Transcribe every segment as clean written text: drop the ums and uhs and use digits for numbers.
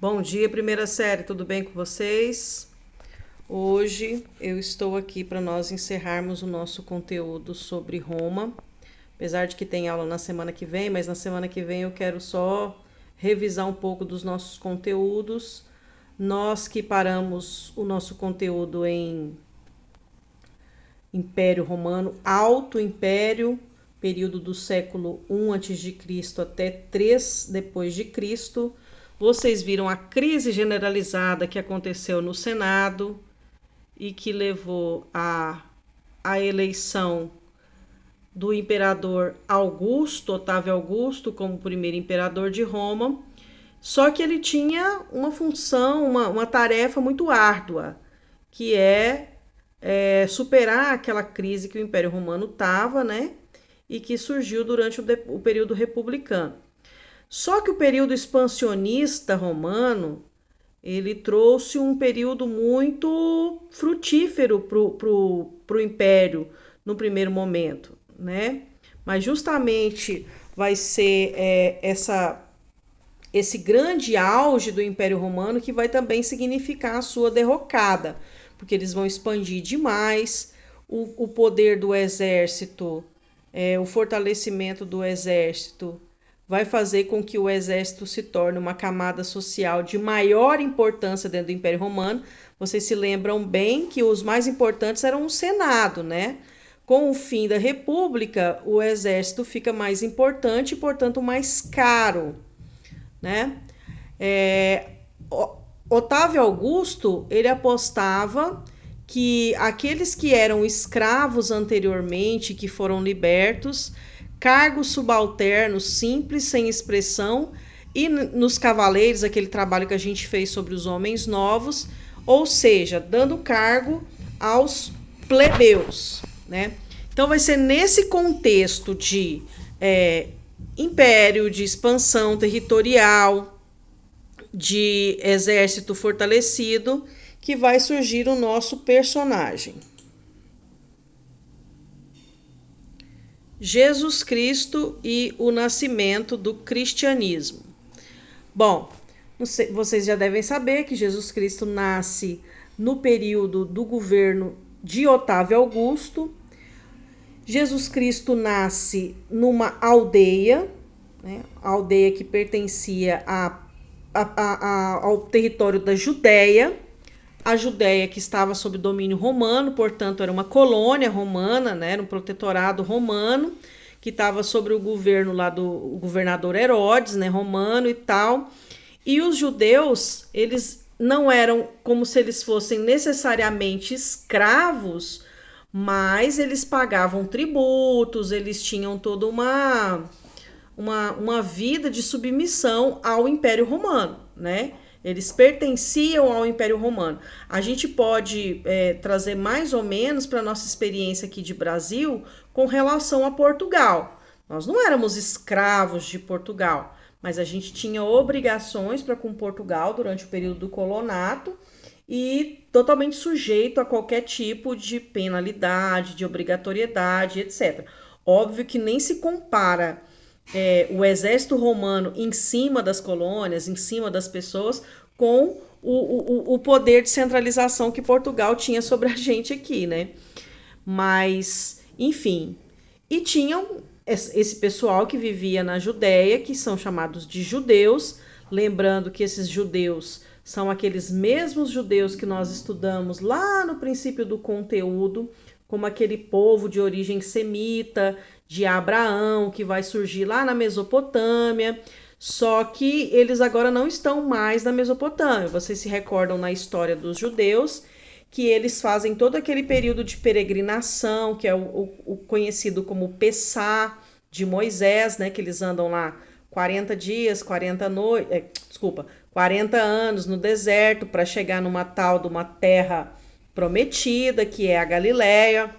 Bom dia, primeira série, tudo bem com vocês? Hoje eu estou aqui para nós encerrarmos o nosso conteúdo sobre Roma, apesar de que tem aula na semana que vem, mas na semana que vem eu quero só revisar um pouco dos nossos conteúdos. Nós que paramos o nosso conteúdo em Império Romano, Alto Império, período do século I a.C. até 3 depois de Cristo. Vocês viram a crise generalizada que aconteceu no Senado e que levou à eleição do imperador Augusto, Otávio Augusto, como primeiro imperador de Roma. Só que ele tinha uma função, uma tarefa muito árdua, que é superar aquela crise que o Império Romano estava, né? E que surgiu durante o período republicano. Só que o período expansionista romano, ele trouxe um período muito frutífero para o Império no primeiro momento, né? Mas justamente vai ser esse grande auge do Império Romano que vai também significar a sua derrocada, porque eles vão expandir demais o poder do exército, o fortalecimento do exército vai fazer com que o exército se torne uma camada social de maior importância dentro do Império Romano. Vocês se lembram bem que os mais importantes eram o Senado, né? Com o fim da República, o exército fica mais importante e, portanto, mais caro, né? Otávio Augusto, ele apostava que aqueles que eram escravos anteriormente, que foram libertos, cargos subalternos, simples, sem expressão, e nos cavaleiros, aquele trabalho que a gente fez sobre os homens novos, ou seja, dando cargo aos plebeus, né? Então vai ser nesse contexto de império, de expansão territorial, de exército fortalecido, que vai surgir o nosso personagem. Jesus Cristo e o nascimento do cristianismo. Bom, vocês já devem saber que Jesus Cristo nasce no período do governo de Otávio Augusto. Jesus Cristo nasce numa aldeia, né, aldeia que pertencia ao território da Judéia. A Judéia que estava sob domínio romano, portanto era uma colônia romana, né? Era um protetorado romano, que estava sobre o governo lá do governador Herodes, né? Romano e tal. E os judeus, eles não eram como se eles fossem necessariamente escravos, mas eles pagavam tributos, eles tinham toda uma vida de submissão ao Império Romano, né? Eles pertenciam ao Império Romano. A gente pode trazer mais ou menos para a nossa experiência aqui de Brasil com relação a Portugal. Nós não éramos escravos de Portugal, mas a gente tinha obrigações para com Portugal durante o período do colonato e totalmente sujeito a qualquer tipo de penalidade, de obrigatoriedade, etc. Óbvio que nem se compara o exército romano em cima das colônias, em cima das pessoas, com o poder de centralização que Portugal tinha sobre a gente aqui, né? Mas, enfim, e tinham esse pessoal que vivia na Judéia, que são chamados de judeus, lembrando que esses judeus são aqueles mesmos judeus que nós estudamos lá no princípio do conteúdo, como aquele povo de origem semita, de Abraão, que vai surgir lá na Mesopotâmia, só que eles agora não estão mais na Mesopotâmia. Vocês se recordam na história dos judeus, que eles fazem todo aquele período de peregrinação, que é o conhecido como Pessá de Moisés, né, que eles andam lá 40 dias, 40 anos no deserto para chegar numa tal de uma terra prometida, que é a Galileia.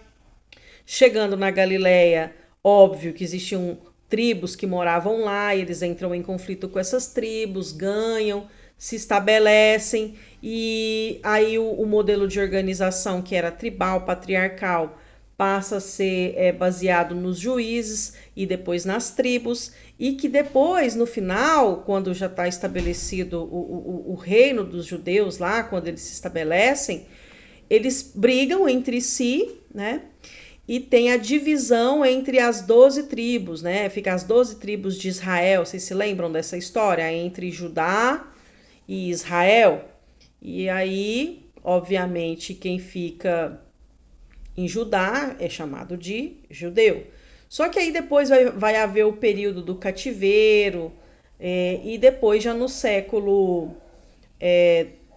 Chegando na Galileia, óbvio que existiam tribos que moravam lá, e eles entram em conflito com essas tribos, ganham, se estabelecem, e aí o modelo de organização que era tribal, patriarcal, passa a ser baseado nos juízes e depois nas tribos, e que depois, no final, quando já está estabelecido o reino dos judeus lá, quando eles se estabelecem, eles brigam entre si, né? E tem a divisão entre as 12 tribos, né? Fica as 12 tribos de Israel. Vocês se lembram dessa história? Entre Judá e Israel. E aí, obviamente, quem fica em Judá é chamado de judeu. Só que aí depois vai haver o período do cativeiro, e depois já no século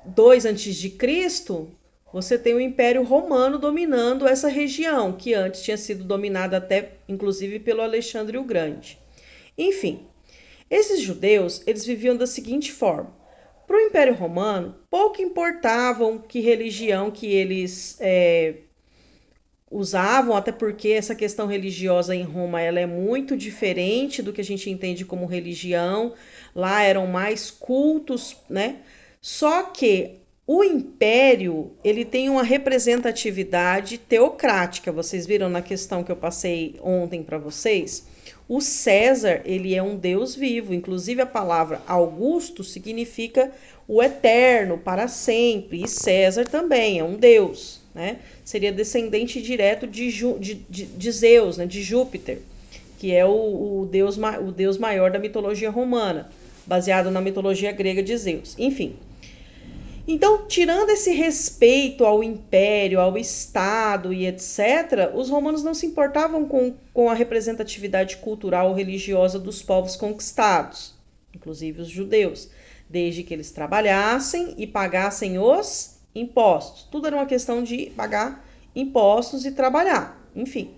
2 antes de Cristo, você tem o Império Romano dominando essa região, que antes tinha sido dominada até, inclusive, pelo Alexandre o Grande. Enfim, esses judeus, eles viviam da seguinte forma. Para o Império Romano, pouco importavam que religião que eles usavam, até porque essa questão religiosa em Roma ela é muito diferente do que a gente entende como religião. Lá eram mais cultos, né? Só que o império, ele tem uma representatividade teocrática. Vocês viram na questão que eu passei ontem para vocês? O César, ele é um deus vivo. Inclusive a palavra Augusto significa o eterno, para sempre. E César também é um deus, né? Seria descendente direto de Zeus, né? De Júpiter, que é o deus maior da mitologia romana, baseado na mitologia grega de Zeus. Enfim. Então, tirando esse respeito ao império, ao Estado e etc., os romanos não se importavam com a representatividade cultural ou religiosa dos povos conquistados, inclusive os judeus, desde que eles trabalhassem e pagassem os impostos. Tudo era uma questão de pagar impostos e trabalhar, enfim.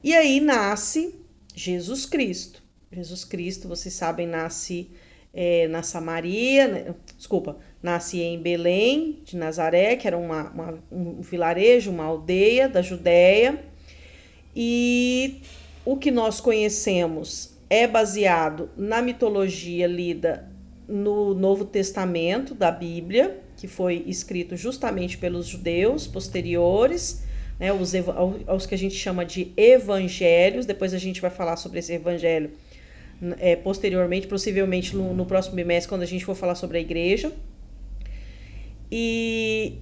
E aí nasce Jesus Cristo. Jesus Cristo, vocês sabem, nasce na Samaria, né? Nasce em Belém de Nazaré, que era um vilarejo, uma aldeia da Judéia. E o que nós conhecemos é baseado na mitologia lida no Novo Testamento da Bíblia, que foi escrito justamente pelos judeus posteriores, né, aos que a gente chama de evangelhos. Depois a gente vai falar sobre esse evangelho posteriormente, possivelmente no próximo bimestre, quando a gente for falar sobre a igreja. E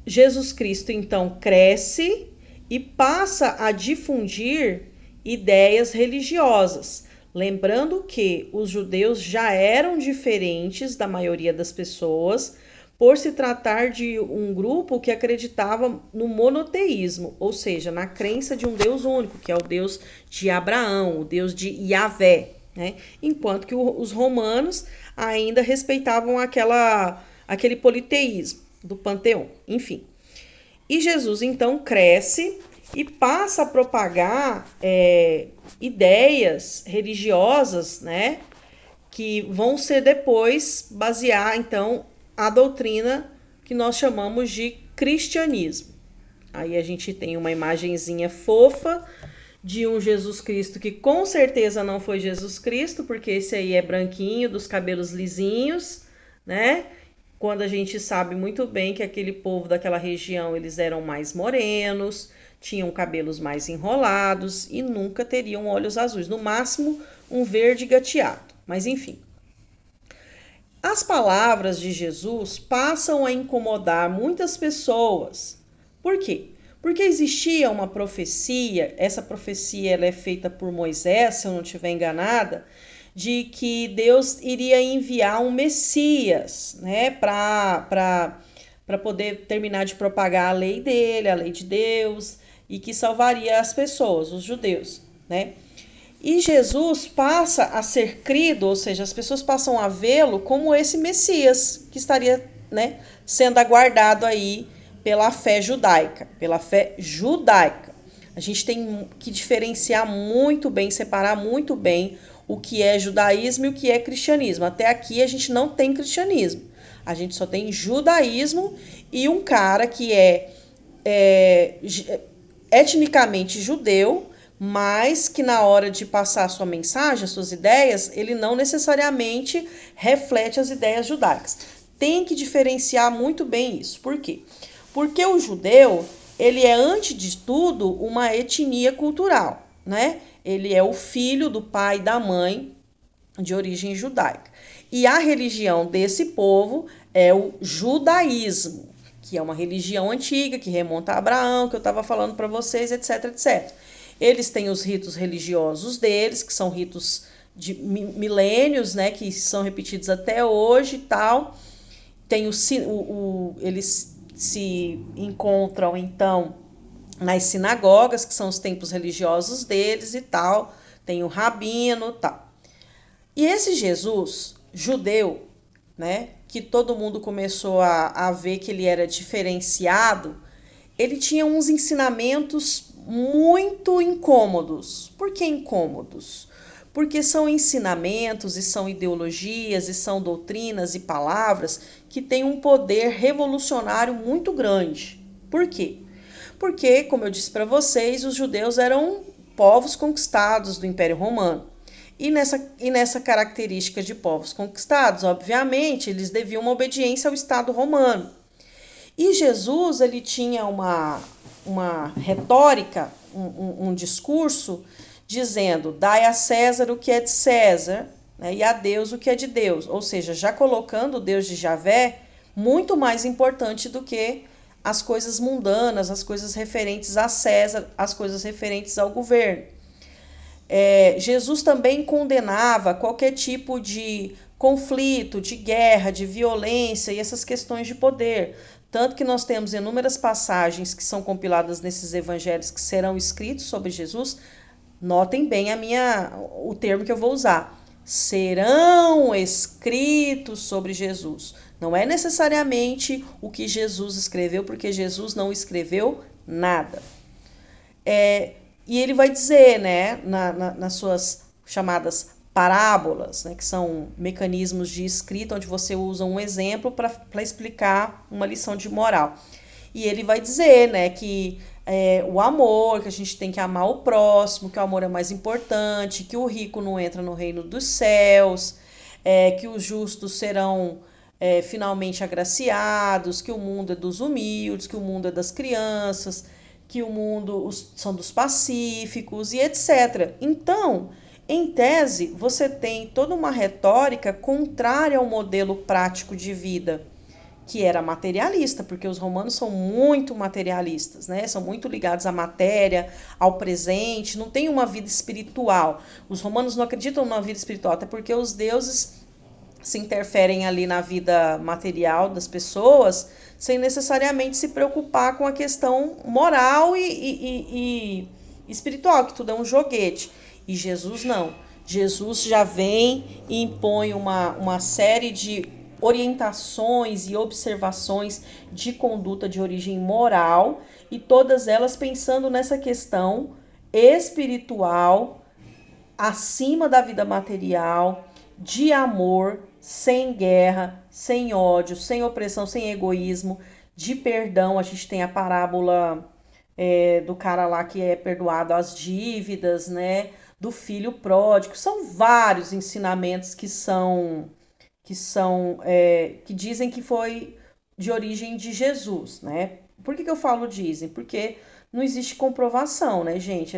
Jesus Cristo então cresce e passa a difundir ideias religiosas, lembrando que os judeus já eram diferentes da maioria das pessoas, por se tratar de um grupo que acreditava no monoteísmo, ou seja, na crença de um Deus único, que é o Deus de Abraão, o Deus de Yahvé, né? Enquanto que os romanos ainda respeitavam aquele politeísmo do panteão, enfim. E Jesus então cresce e passa a propagar ideias religiosas, né, que vão ser depois basear então a doutrina que nós chamamos de cristianismo. Aí a gente tem uma imagenzinha fofa de um Jesus Cristo que com certeza não foi Jesus Cristo, porque esse aí é branquinho, dos cabelos lisinhos, né? Quando a gente sabe muito bem que aquele povo daquela região, eles eram mais morenos, tinham cabelos mais enrolados e nunca teriam olhos azuis, no máximo um verde gateado, mas enfim. As palavras de Jesus passam a incomodar muitas pessoas. Por quê? Porque existia uma profecia, essa profecia ela é feita por Moisés, se eu não estiver enganada, de que Deus iria enviar um Messias, né, para poder terminar de propagar a lei dele, a lei de Deus, e que salvaria as pessoas, os judeus, né? E Jesus passa a ser crido, ou seja, as pessoas passam a vê-lo como esse Messias que estaria, né, sendo aguardado aí pela fé judaica, A gente tem que diferenciar muito bem, separar muito bem o que é judaísmo e o que é cristianismo. Até aqui a gente não tem cristianismo. A gente só tem judaísmo e um cara que é etnicamente judeu, mas que na hora de passar a sua mensagem, as suas ideias, ele não necessariamente reflete as ideias judaicas. Tem que diferenciar muito bem isso. Por quê? Porque o judeu, ele é, antes de tudo, uma etnia cultural, né? Ele é o filho do pai e da mãe de origem judaica. E a religião desse povo é o judaísmo, que é uma religião antiga, que remonta a Abraão, que eu estava falando para vocês, etc, etc. Eles têm os ritos religiosos deles, que são ritos de milênios, né, que são repetidos até hoje e tal. Tem eles se encontram, então, nas sinagogas, que são os templos religiosos deles e tal. Tem o rabino e tal. E esse Jesus judeu, né, que todo mundo começou a ver que ele era diferenciado, ele tinha uns ensinamentos muito incômodos. Por que incômodos? Porque são ensinamentos e são ideologias e são doutrinas e palavras que têm um poder revolucionário muito grande. Por quê? Porque, como eu disse para vocês, os judeus eram povos conquistados do Império Romano. E nessa característica de povos conquistados, obviamente, eles deviam uma obediência ao Estado romano. E Jesus, ele tinha uma retórica, um discurso, dizendo: dai a César o que é de César, né, e a Deus o que é de Deus. Ou seja, já colocando o Deus de Javé muito mais importante do que as coisas mundanas, as coisas referentes a César, as coisas referentes ao governo. Jesus também condenava qualquer tipo de conflito, de guerra, de violência e essas questões de poder. Tanto que nós temos inúmeras passagens que são compiladas nesses evangelhos que serão escritos sobre Jesus. Notem bem o termo que eu vou usar. Serão escritos sobre Jesus. Não é necessariamente o que Jesus escreveu, porque Jesus não escreveu nada. E ele vai dizer, né, nas suas chamadas parábolas, né, que são mecanismos de escrita onde você usa um exemplo para explicar uma lição de moral. E ele vai dizer, né, que o amor, que a gente tem que amar o próximo, que o amor é mais importante, que o rico não entra no reino dos céus, que os justos serão finalmente agraciados, que o mundo é dos humildes, que o mundo é das crianças, que o mundo são dos pacíficos e etc. Então, em tese, você tem toda uma retórica contrária ao modelo prático de vida, que era materialista, porque os romanos são muito materialistas, né? São muito ligados à matéria, ao presente, não tem uma vida espiritual. Os romanos não acreditam numa vida espiritual, até porque os deuses se interferem ali na vida material das pessoas, sem necessariamente se preocupar com a questão moral e espiritual, que tudo é um joguete. E Jesus não. Jesus já vem e impõe uma série de orientações e observações de conduta de origem moral, e todas elas pensando nessa questão espiritual, acima da vida material, de amor, sem guerra, sem ódio, sem opressão, sem egoísmo, de perdão. A gente tem a parábola do cara lá que é perdoado as dívidas, né? Do filho pródigo. São vários ensinamentos que dizem que foi de origem de Jesus, né? Por que eu falo dizem? Porque não existe comprovação, né, gente?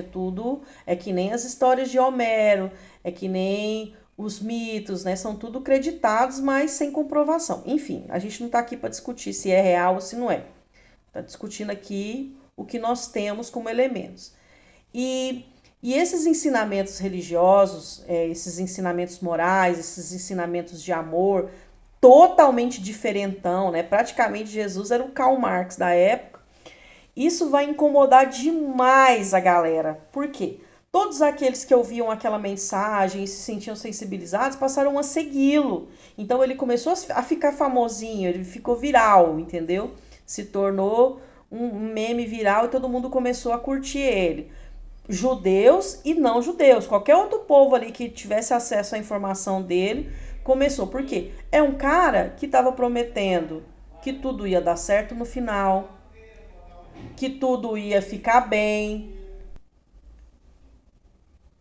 É que nem as histórias de Homero, é que nem os mitos, né? São tudo creditados, mas sem comprovação. Enfim, a gente não está aqui para discutir se é real ou se não é. Está discutindo aqui o que nós temos como elementos. E esses ensinamentos religiosos, esses ensinamentos morais, esses ensinamentos de amor, totalmente diferentão, né? Praticamente Jesus era o Karl Marx da época. Isso vai incomodar demais a galera. Por quê? Todos aqueles que ouviam aquela mensagem e se sentiam sensibilizados passaram a segui-lo. Então ele começou a ficar famosinho, ele ficou viral, entendeu? Se tornou um meme viral e todo mundo começou a curtir ele. Judeus e não judeus, qualquer outro povo ali que tivesse acesso à informação dele, começou. Por quê? É um cara que estava prometendo que tudo ia dar certo no final, que tudo ia ficar bem,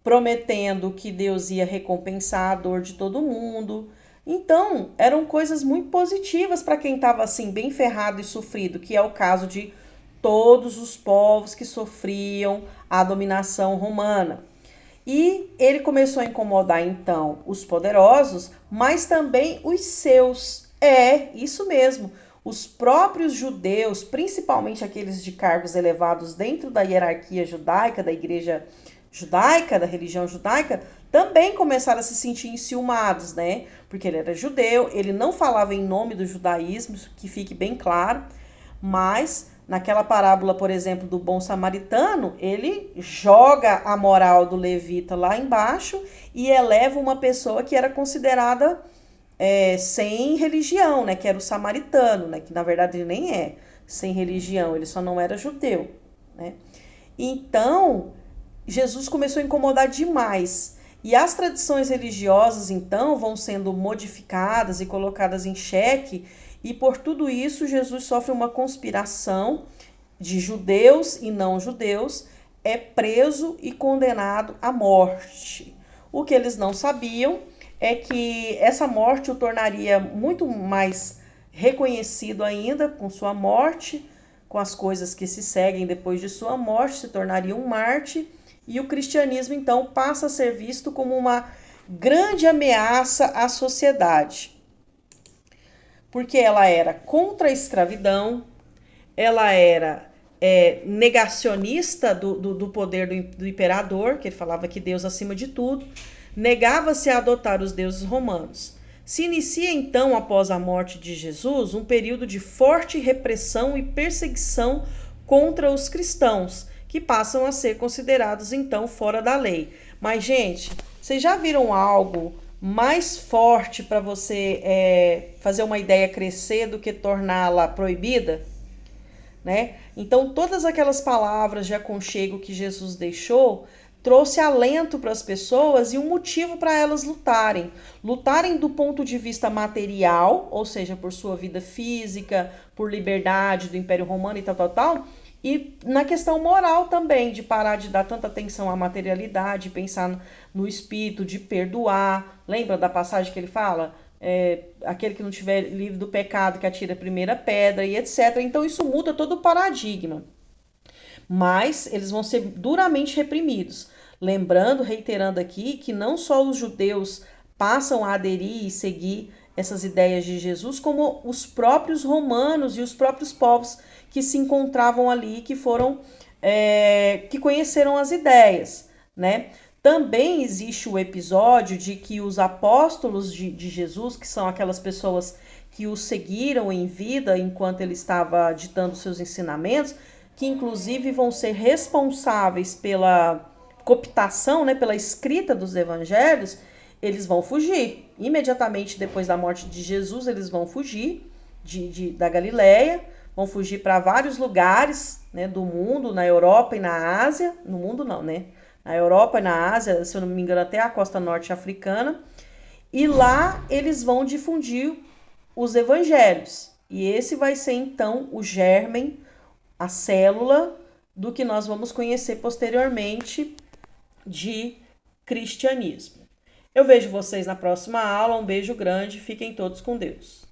prometendo que Deus ia recompensar a dor de todo mundo. Então, eram coisas muito positivas para quem estava assim, bem ferrado e sofrido, que é o caso de todos os povos que sofriam a dominação romana. E ele começou a incomodar então os poderosos, mas também os seus. É, isso mesmo. Os próprios judeus, principalmente aqueles de cargos elevados dentro da hierarquia judaica, da igreja judaica, da religião judaica, também começaram a se sentir enciumados, né? Porque ele era judeu, ele não falava em nome do judaísmo, que fique bem claro, mas naquela parábola, por exemplo, do bom samaritano, ele joga a moral do levita lá embaixo e eleva uma pessoa que era considerada sem religião, né? Que era o samaritano, né? Que na verdade ele nem é sem religião, ele só não era judeu, né? Então, Jesus começou a incomodar demais. E as tradições religiosas, então, vão sendo modificadas e colocadas em xeque, e por tudo isso, Jesus sofre uma conspiração de judeus e não judeus, é preso e condenado à morte. O que eles não sabiam é que essa morte o tornaria muito mais reconhecido ainda com sua morte, com as coisas que se seguem depois de sua morte, se tornaria um mártir, e o cristianismo então passa a ser visto como uma grande ameaça à sociedade. Porque ela era contra a escravidão, ela era negacionista do poder do imperador, que ele falava que Deus acima de tudo, negava-se a adotar os deuses romanos. Se inicia então, após a morte de Jesus, um período de forte repressão e perseguição contra os cristãos, que passam a ser considerados então fora da lei. Mas, gente, vocês já viram algo mais forte para você fazer uma ideia crescer do que torná-la proibida? Né? Então, todas aquelas palavras de aconchego que Jesus deixou trouxe alento para as pessoas e um motivo para elas lutarem. Lutarem do ponto de vista material, ou seja, por sua vida física, por liberdade do Império Romano e tal. E na questão moral também, de parar de dar tanta atenção à materialidade, pensar no espírito, de perdoar. Lembra da passagem que ele fala? Aquele que não tiver livre do pecado, que atira a primeira pedra e etc. Então isso muda todo o paradigma. Mas eles vão ser duramente reprimidos. Lembrando, reiterando aqui, que não só os judeus passam a aderir e seguir essas ideias de Jesus, como os próprios romanos e os próprios povos que se encontravam ali, que foram, que conheceram as ideias, né? Também existe o episódio de que os apóstolos de Jesus, que são aquelas pessoas que o seguiram em vida enquanto ele estava ditando seus ensinamentos, que inclusive vão ser responsáveis pela cooptação, né, pela escrita dos evangelhos, eles vão fugir. Imediatamente depois da morte de Jesus, eles vão fugir da Galileia, vão fugir para vários lugares, né, do mundo, na Europa e na Ásia. No mundo não, né? Na Europa e na Ásia, se eu não me engano, até a costa norte africana. E lá eles vão difundir os evangelhos. E esse vai ser, então, o germen, a célula do que nós vamos conhecer posteriormente de cristianismo. Eu vejo vocês na próxima aula. Um beijo grande. Fiquem todos com Deus.